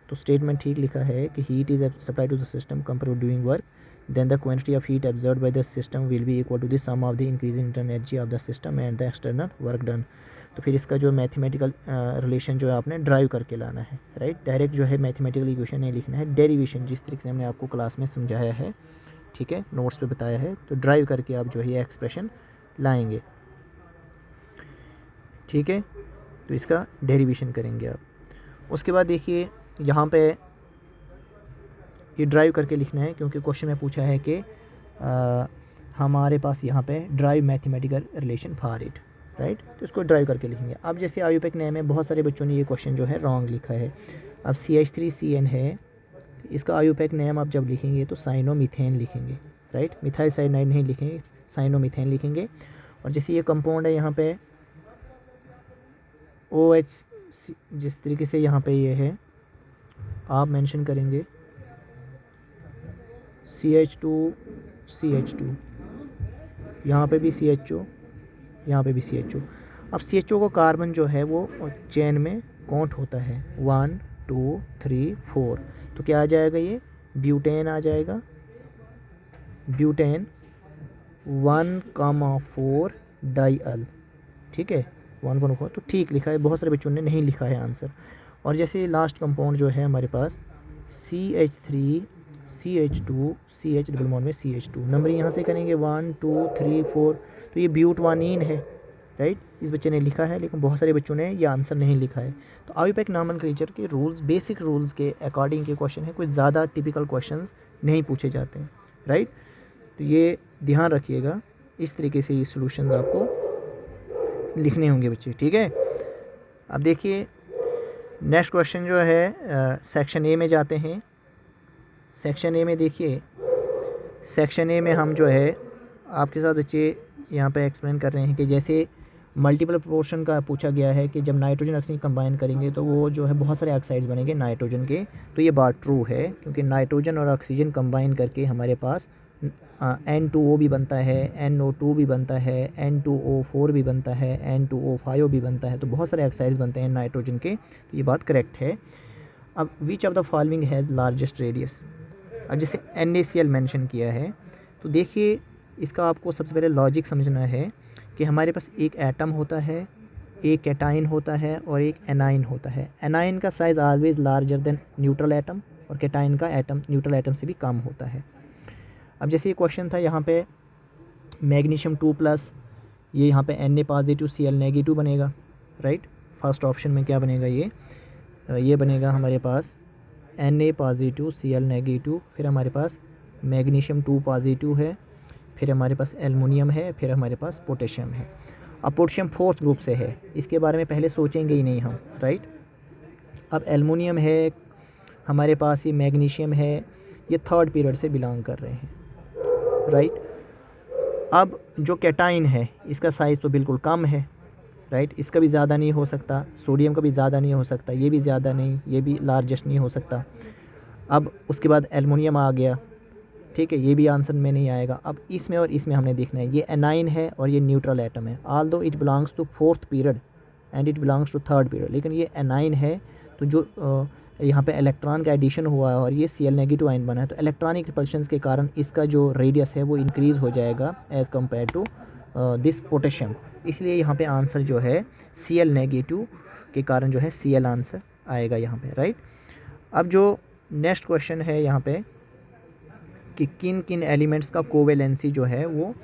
तो स्टेटमेंट ठीक लिखा है कि heat is supply to the system compare to doing work, then the quantity of heat absorbed by the system will be equal to the sum of the increasing energy of the system and the external work done. तो फिर इसका जो mathematical relation जो है आपने drive करके लाना है, राइट। डायरेक्ट जो है मैथमेटिकल इक्वेशन नहीं लिखना है, डेरिवेशन जिस तरीके से हमने आपको क्लास में समझाया है, ठीक है, नोट्स पे बताया है, तो ड्राइव करके आप जो है ये एक्सप्रेशन लाएंगे, ठीक है। तो इसका डेरिवेशन करेंगे आप। उसके बाद देखिए यहाँ पे ये ड्राइव करके लिखना है, क्योंकि क्वेश्चन में पूछा है कि हमारे पास यहाँ पे drive mathematical relation for it, right. तो इसको ड्राइव करके लिखेंगे। अब जैसे आयुपेक नेम है, बहुत सारे बच्चों ने ये क्वेश्चन जो है रॉन्ग लिखा है। अब CH3CN है, इसका आयुपेक नेम आप जब लिखेंगे तो साइनोमीथेन लिखेंगे, राइट, मिथाइल साइनाइड नहीं लिखेंगे, साइनोमीथेन लिखेंगे। और जैसे ये कंपाउंड है यहाँ पे OH जिस तरीके से यहाँ पे ये है आप मेंशन करेंगे CH2 यहाँ पे भी CHO, यहाँ पे भी CHO। अब CHO का कार्बन जो है वो चेन में काउंट होता है 1 2 3 4, तो क्या आ जाएगा, ये ब्यूटेन आ जाएगा, ब्यूटेन 1,4 डाइअल, ठीक है 1,4। तो ठीक लिखा है, बहुत सारे बच्चों ने नहीं लिखा है आंसर। और जैसे लास्ट कंपाउंड जो है हमारे पास CH3 CH2 CH double bond में CH2, नंबर यहाँ से करेंगे 1 2 3 4, तो ये ब्यूटवानीन है, राइट। इस बच्चे ने लिखा है, लेकिन बहुत सारे बच्चों ने ये आंसर नहीं लिखा है। तो आईयूपैक नॉमेनक्लेचर के रूल्स, बेसिक रूल्स के अकॉर्डिंग के क्वेश्चन है, कुछ ज़्यादा टिपिकल क्वेश्चंस नहीं पूछे जाते हैं, राइट। तो ये ध्यान रखिएगा, इस तरीके से ये सॉल्यूशंस आपको लिखने होंगे बच्चे, ठीक है। अब देखिए नेक्स्ट क्वेश्चन जो है सेक्शन ए में जाते हैं। सेक्शन ए में देखिए, सेक्शन ए में हम जो है आपके साथ बच्चे यहाँ पे एक्सप्लेन कर रहे हैं कि जैसे मल्टीपल प्रोपोर्शन का पूछा गया है कि जब नाइट्रोजन ऑक्सीजन कंबाइन करेंगे तो वो जो है बहुत सारे ऑक्साइड्स बनेंगे नाइट्रोजन के। तो ये बात ट्रू है, क्योंकि नाइट्रोजन और ऑक्सीजन कंबाइन करके हमारे पास N2O भी बनता है, NO2 भी बनता है, N2O4 भी बनता है, N2O5 भी बनता है। तो बहुत सारे ऑक्साइड्स बनते हैं नाइट्रोजन के, तो ये बात करेक्ट है। अब which of the following has largest radius. अब जैसे NaCl मेंशन किया है, तो देखिए इसका आपको सबसे पहले लॉजिक समझना है कि हमारे पास एक एटम होता है, एक कैटाइन होता है और एक एनाइन होता है। एनाइन का size always larger than neutral atom, और कैटाइन का एटम न्यूट्रल एटम से भी कम होता है। अब जैसे ये क्वेश्चन था, यहाँ पे मैग्नीशियम 2+, ये यहाँ पे Na पॉजिटिव Cl नेगेटिव बनेगा, राइट। फर्स्ट ऑप्शन में क्या बनेगा, ये बनेगा हमारे पास Na पॉजिटिव Cl नेगेटिव, फिर हमारे पास मैग्नीशियम 2 पॉजिटिव है, फिर हमारे पास एल्युमिनियम है, फिर हमारे पास पोटेशियम है। अब पोटेशियम फोर्थ ग्रुप से है, इसके बारे में पहले सोचेंगे ही नहीं हम, राइट। अब एल्युमिनियम है हमारे पास, ये मैग्नीशियम है, ये थर्ड पीरियड से बिलोंग कर रहे हैं, राइट। अब जो कैटाइन है इसका साइज़ तो बिल्कुल कम है, राइट। इसका भी ज़्यादा नहीं हो सकता, सोडियम का भी ज़्यादा नहीं हो सकता, ये भी ज़्यादा नहीं, ये भी लार्जेस्ट नहीं हो सकता। अब उसके बाद एल्युमिनियम आ गया, ठीक है, ये भी आंसर में नहीं आएगा। अब इसमें और इसमें हमने देखना है, ये एनाइन है और ये न्यूट्रल एटम है। Although it belongs to fourth period and it belongs to third period, लेकिन ये एनाइन है, तो जो यहाँ पे इलेक्ट्रॉन का एडिशन हुआ है और ये Cl नेगेटिव आयन बना है, तो इलेक्ट्रॉनिक रिपल्शंस के कारण इसका जो रेडियस है वो इंक्रीज़ हो जाएगा as compare to this potassium. इसलिए यहाँ पे आंसर जो है Cl नेगेटिव के कारण जो है Cl आंसर आएगा यहाँ पे, राइट। अब जो नेक्स्ट क्वेश्चन है यहाँ पे कि किन किन एलिमेंट्स का कोवेलेंसी जो है वो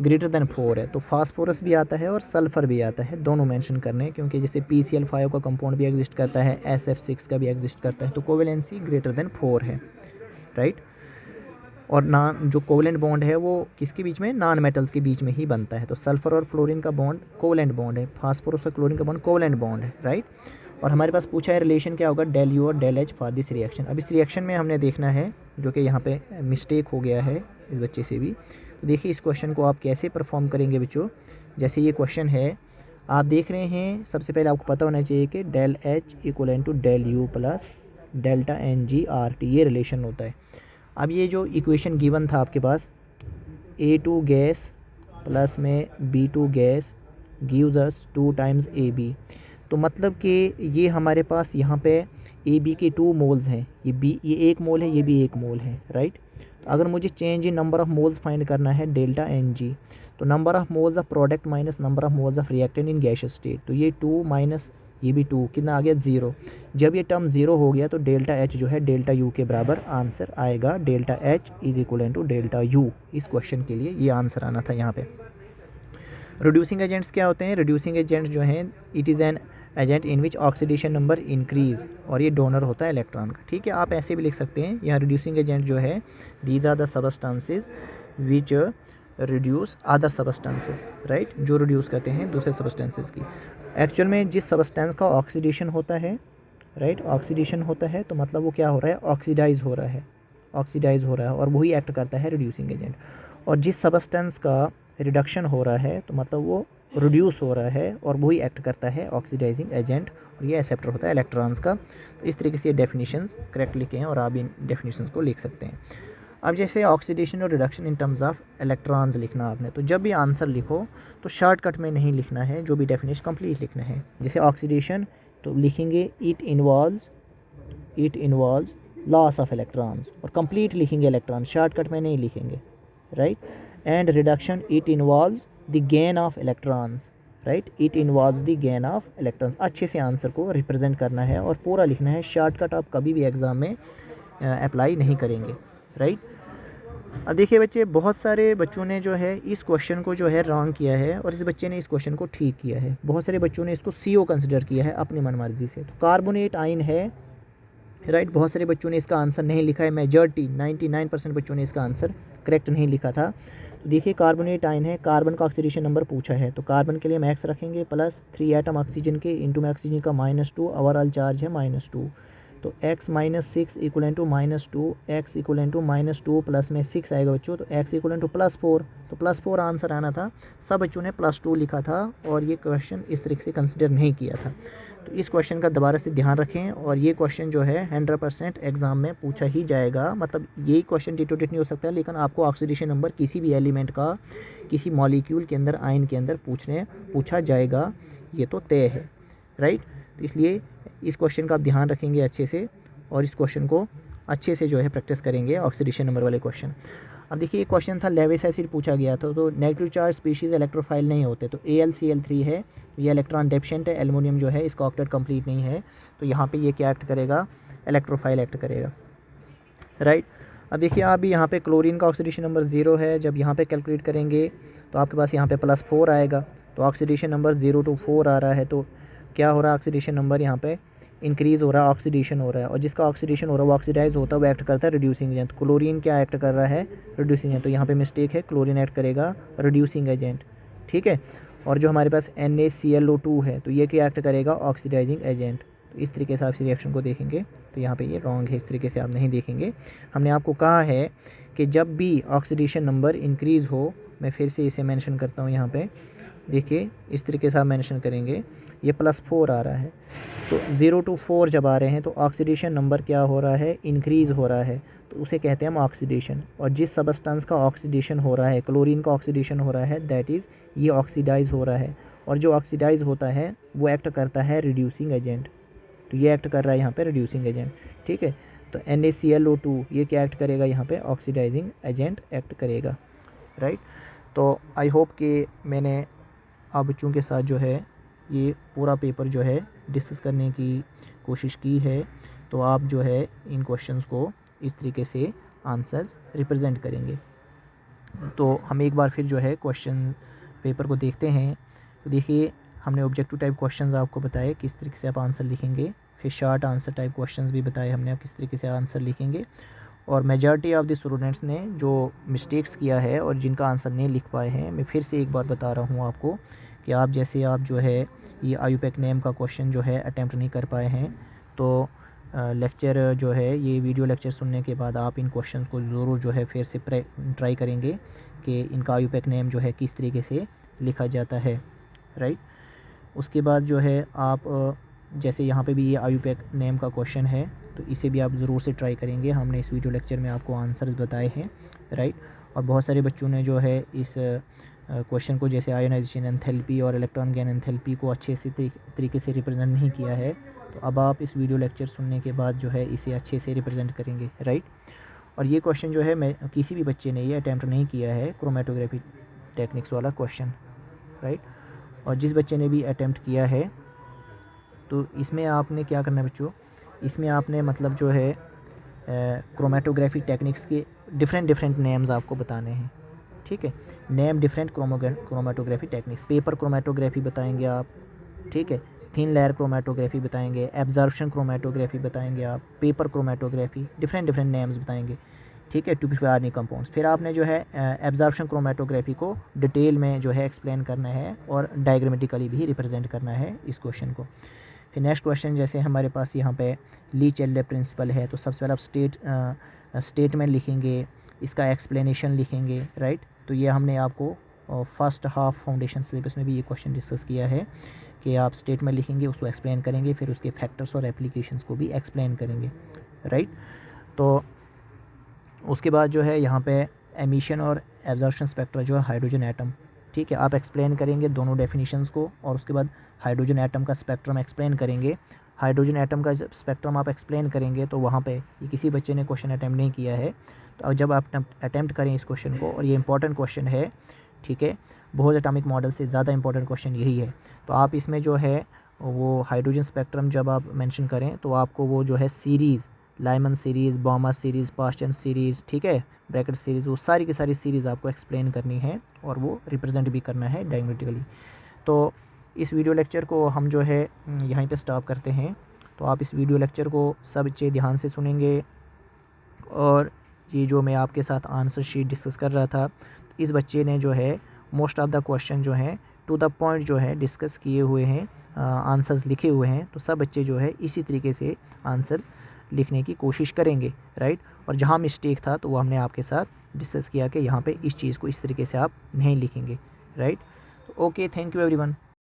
ग्रेटर देन 4 है, तो फास्फोरस भी आता है और सल्फ़र भी आता है, दोनों मेंशन करने हैं, क्योंकि जैसे PCl5 का कंपाउंड भी एग्जिस्ट करता है, SF6 का भी एग्जिस्ट करता है, तो कोवेलेंसी ग्रेटर देन 4 है, राइट। और जो कोवेलेंट बॉन्ड है वो किसके बीच में, नॉन मेटल्स के बीच में ही बनता है। तो सल्फ़र और फ्लोरीन का बॉन्ड कोवेलेंट बॉन्ड है, फास्फोरस और क्लोरीन का बॉन्ड कोवेलेंट बॉन्ड है, राइट। और हमारे पास पूछा है रिलेशन क्या होगा del U और del H for this reaction. अब इस रिएक्शन में हमने देखना है, जो कि यहाँ पे मिस्टेक हो गया है इस बच्चे से भी। तो देखिए इस क्वेश्चन को आप कैसे परफॉर्म करेंगे बच्चों। जैसे ये क्वेश्चन है, आप देख रहे हैं, सबसे पहले आपको पता होना चाहिए कि del H equal to del U plus delta NgRT, ये रिलेशन होता है। अब ये जो इक्वेशन गिवन था आपके पास, A2 गैस प्लस में B2 gas gives us 2 times AB, तो मतलब कि ये हमारे पास यहाँ पे AB के 2 मोल्स हैं, ये 1 मोल है, ये भी 1 मोल है, राइट। तो अगर मुझे change in number of moles find करना है डेल्टा Ng, तो number of moles of product minus number of moles of reactant in gaseous state, तो ये 2 माइनस ये भी 2, कितना आ गया 0। जब ये टर्म 0 हो गया तो डेल्टा H जो है डेल्टा U के बराबर आंसर आएगा, delta H is equal to delta U। इस क्वेश्चन के लिए ये आंसर आना था यहाँ पे। रिड्यूसिंग एजेंट्स क्या होते हैं, रिड्यूसिंग एजेंट्स जो हैं, it is an agent in which oxidation number increase, और ये डोनर होता है इलेक्ट्रॉन का, ठीक है। आप ऐसे भी लिख सकते हैं, यहाँ रिड्यूसिंग एजेंट जो है, these are the substances which reduce other substances, right, जो रिड्यूस करते हैं दूसरे सबस्टेंसेस की। एक्चुअल में जिस सबस्टेंस का ऑक्सीडेशन होता है, राइट, ऑक्सीडेशन होता है, तो मतलब वो क्या हो रहा है, ऑक्सीडाइज हो रहा है, ऑक्सीडाइज हो रहा है, और वही एक्ट करता है रिड्यूसिंग एजेंट। और जिस सबस्टेंस का रिडक्शन हो रहा है, तो मतलब वो रिड्यूस हो रहा है और वही एक्ट करता है ऑक्सीडाइजिंग एजेंट, और ये एक्सेप्टर होता है इलेक्ट्रॉन्स का। तो इस तरीके से ये डेफिनेशंस करेक्ट लिखे हैं और आप इन डेफिनेशंस को लिख सकते हैं। अब जैसे ऑक्सीडेशन और reduction in terms of electrons लिखना आपने, तो जब भी आंसर लिखो तो शॉर्टकट में नहीं लिखना है, जो भी डेफिनेशन कंप्लीट लिखना है। जैसे ऑक्सीडेशन तो लिखेंगे it involves loss of electrons, और कंप्लीट लिखेंगे इलेक्ट्रॉन, शॉर्टकट में नहीं लिखेंगे, right. And reduction it involves the gain of electrons, right, it involves the gain of electrons. अच्छे से आंसर को रिप्रेजेंट करना है और पूरा लिखना है, शॉर्टकट आप कभी भी एग्ज़ाम में अप्लाई नहीं करेंगे, राइट। अब देखिए बच्चे, बहुत सारे बच्चों ने जो है इस क्वेश्चन को जो है रॉन्ग किया है और इस बच्चे ने इस क्वेश्चन को ठीक किया है। बहुत सारे बच्चों ने इसको CO कंसिडर किया है अपनी मनमर्जी से। तो कार्बोनेट आयन है, राइट। बहुत सारे बच्चों ने इसका आंसर नहीं लिखा है, मेजॉरिटी 99% बच्चों ने इसका आंसर करेक्ट नहीं लिखा था। तो देखिए कार्बोनेट आयन है, कार्बन का ऑक्सीडेशन नंबर पूछा है, तो कार्बन के लिए हम X रखेंगे प्लस 3 एटम ऑक्सीजन के इंटू में ऑक्सीजन का -2, ओवरऑल चार्ज है -2। तो x - 6 equal to -2, x equal to -2 plus में 6 आएगा बच्चों, तो x इक्वल टू +4, तो +4 आंसर आना था। सब बच्चों ने +2 लिखा था और ये क्वेश्चन इस तरीके से कंसिडर नहीं किया था। तो इस क्वेश्चन का दोबारा से ध्यान रखें, और ये क्वेश्चन जो है 100% एग्ज़ाम में पूछा ही जाएगा। मतलब यही क्वेश्चन टिट टू टिट नहीं हो सकता है, लेकिन आपको ऑक्सीडेशन नंबर किसी भी एलिमेंट का किसी मॉलिक्यूल के अंदर, आयन के अंदर पूछा जाएगा, ये तो तय है, राइट। तो इसलिए इस क्वेश्चन का आप ध्यान रखेंगे अच्छे से, और इस क्वेश्चन को अच्छे से जो है प्रैक्टिस करेंगे, ऑक्सीडेशन नंबर वाले क्वेश्चन। अब देखिए ये क्वेश्चन था, लेविस एसिड पूछा गया था, तो नेगेटिव चार्ज स्पीशीज़ इलेक्ट्रोफाइल नहीं होते, तो AlCl3 है, ये इलेक्ट्रॉन डेफिशिएंट है, एल्युमिनियम जो है इसका ऑक्टेट कंप्लीट नहीं है, तो यहाँ पे ये क्या एक्ट करेगा, इलेक्ट्रोफाइल एक्ट करेगा, राइट। अब देखिए आप भी यहाँ पे क्लोरीन का ऑक्सीडेशन नंबर 0 है, जब यहाँ पे कैलकुलेट करेंगे तो आपके पास यहाँ पे +4 आएगा, तो ऑक्सीडेशन नंबर 0 to 4 आ रहा है, तो क्या हो रहा है, ऑक्सीडेशन नंबर यहाँ पे इंक्रीज़ हो रहा है, ऑक्सीडेशन हो रहा है, और जिसका ऑक्सीडेशन हो रहा है वो ऑक्सीडाइज होता है, वो एक्ट करता है रिड्यूसिंग एजेंट। क्लोरीन क्या एक्ट कर रहा है, रिड्यूसिंग एजेंट, तो यहाँ पे मिस्टेक है, क्लोरीन एक्ट करेगा रिड्यूसिंग एजेंट, ठीक है। और जो हमारे पास NaClO2 है, तो ये क्या एक्ट करेगा, ऑक्सीडाइजिंग एजेंट। तो इस तरीके से आप इस रिएक्शन को देखेंगे तो यहाँ पे ये रॉन्ग है, इस तरीके से आप नहीं देखेंगे। हमने आपको कहा है कि जब भी ऑक्सीडेशन नंबर इंक्रीज़ हो, मैं फिर से इसे मेंशन करता हूँ यहाँ पे, देखिए इस तरीके से आप मेंशन करेंगे, ये +4 आ रहा है, तो 0 to 4 जब आ रहे हैं तो ऑक्सीडेशन नंबर क्या हो रहा है, इंक्रीज़ हो रहा है, तो उसे कहते हैं हम ऑक्सीडेशन। और जिस सबस्टेंस का ऑक्सीडेशन हो रहा है, क्लोरीन का ऑक्सीडेशन हो रहा है, दैट इज़ ये ऑक्सीडाइज हो रहा है, और जो ऑक्सीडाइज होता है वो एक्ट करता है रिड्यूसिंग एजेंट, तो ये एक्ट कर रहा है यहाँ पे रिड्यूसिंग एजेंट, ठीक है। तो NaClO2 ये क्या एक्ट करेगा, यहाँ पे ऑक्सीडाइजिंग एजेंट एक्ट करेगा, राइट। तो आई होप कि मैंने आप बच्चों के साथ जो है ये पूरा पेपर जो है डिस्कस करने की कोशिश की है, तो आप जो है इन क्वेश्चंस को इस तरीके से आंसर्स रिप्रेजेंट करेंगे। तो हम एक बार फिर जो है क्वेश्चन पेपर को देखते हैं। तो देखिए हमने ऑब्जेक्टिव टाइप क्वेश्चंस आपको बताए किस तरीके से आप आंसर लिखेंगे, फिर शॉर्ट आंसर टाइप क्वेश्चंस भी बताए हमने आप किस तरीके से आंसर लिखेंगे। और मेजॉरिटी ऑफ द स्टूडेंट्स ने जो मिस्टेक्स किया है और जिनका आंसर नहीं लिख पाए हैं, मैं फिर से एक बार बता रहा हूँ आपको कि आप जैसे आप जो है ये IUPAC नेम का क्वेश्चन जो है अटैम्प्ट नहीं कर पाए हैं, तो लेक्चर जो है ये वीडियो लेक्चर सुनने के बाद आप इन क्वेश्चंस को ज़रूर जो है फिर से ट्राई करेंगे कि इनका IUPAC नेम जो है किस तरीके से लिखा जाता है, राइट। उसके बाद जो है आप जैसे यहाँ पे भी ये IUPAC नेम का क्वेश्चन है, तो इसे भी आप ज़रूर से ट्राई करेंगे। हमने इस वीडियो लेक्चर में आपको आंसर्स बताए हैं, राइट। और बहुत सारे बच्चों ने जो है इस क्वेश्चन को जैसे आयोनाइजेशन एंथैल्पी और इलेक्ट्रॉन गेन एंथैल्पी को अच्छे से तरीके से रिप्रेजेंट नहीं किया है, तो अब आप इस वीडियो लेक्चर सुनने के बाद जो है इसे अच्छे से रिप्रेजेंट करेंगे, राइट। और ये क्वेश्चन जो है मैं किसी भी बच्चे ने ये अटैम्प्ट नहीं किया है, क्रोमेटोग्राफी टेक्निक्स वाला क्वेश्चन, राइट। और जिस बच्चे ने भी अटैम्प्ट किया है तो इसमें आपने क्या करना है बच्चों, इसमें आपने मतलब जो है क्रोमेटोग्राफी टेक्निक्स के डिफरेंट नेम्स आपको बताने हैं, ठीक है। Name different chromatography techniques, paper chromatography बताएंगे आप, ठीक है, थिन लेयर क्रोमेटोग्राफी बताएंगे, एब्जॉर्प्शन क्रोमेटोग्राफी बताएंगे आप, पेपर क्रोमेटोग्राफी, डिफरेंट नेम्स बताएंगे, ठीक है, 2p आर्नी कंपाउंड्स। फिर आपने जो है एब्जॉर्प्शन क्रोमेटोग्राफी को डिटेल में जो है एक्सप्लेन करना है और डायग्रामेटिकली भी रिप्रेजेंट करना है इस क्वेश्चन को। फिर नेक्स्ट क्वेश्चन जैसे हमारे पास यहाँ पे ली चैडलर प्रिंसिपल है, तो सबसे पहले आप स्टेटमेंट लिखेंगे, इसका एक्सप्लेनेशन लिखेंगे, राइट। तो ये हमने आपको और फर्स्ट हाफ फाउंडेशन सिलेबस में भी ये क्वेश्चन डिस्कस किया है कि आप स्टेटमेंट लिखेंगे, उसको एक्सप्लेन करेंगे, फिर उसके फैक्टर्स और एप्लीकेशंस को भी एक्सप्लेन करेंगे, राइट। तो उसके बाद जो है यहाँ पे एमिशन और एब्जॉर्प्शन स्पेक्ट्रा जो है हाइड्रोजन एटम, ठीक है, आप एक्सप्लेन करेंगे दोनों डेफिनेशंस को, और उसके बाद हाइड्रोजन एटम का स्पेक्ट्रम एक्सप्लेन करेंगे। हाइड्रोजन एटम का स्पेक्ट्रम आप एक्सप्लेन करेंगे तो वहाँ पे ये किसी बच्चे ने क्वेश्चन अटैम्प्ट नहीं किया है, तो जब आप अटैम्प्ट करें इस क्वेश्चन को, और ये इंपॉर्टेंट क्वेश्चन है, ठीक है, बहुत एटॉमिक मॉडल से ज़्यादा इंपॉर्टेंट क्वेश्चन यही है। तो आप इसमें जो है वो हाइड्रोजन स्पेक्ट्रम जब आप मेंशन करें तो आपको वो जो है series, Lyman series, Balmer series, Paschen series, ठीक है, ब्रैकेट सीरीज़, वो सारी की सारी सीरीज़ आपको एक्सप्लेन करनी है और वो रिप्रेजेंट भी करना है डायग्रामेटिकली। तो इस वीडियो लेक्चर को हम जो है यहीं पे स्टॉप करते हैं। तो आप इस वीडियो लेक्चर को सब बच्चे ध्यान से सुनेंगे, और ये जो मैं आपके साथ आंसर शीट डिस्कस कर रहा था, इस बच्चे ने जो है मोस्ट ऑफ द क्वेश्चन जो है टू द पॉइंट जो है डिस्कस किए हुए हैं, आंसर्स लिखे हुए हैं। तो सब बच्चे जो है इसी तरीके से आंसर्स लिखने की कोशिश करेंगे, राइट। और जहाँ मिस्टेक था तो वो हमने आपके साथ डिस्कस किया कि यहाँ पे इस चीज़ को इस तरीके से आप नहीं लिखेंगे, राइट। तो ओके, थैंक यू एवरीवन।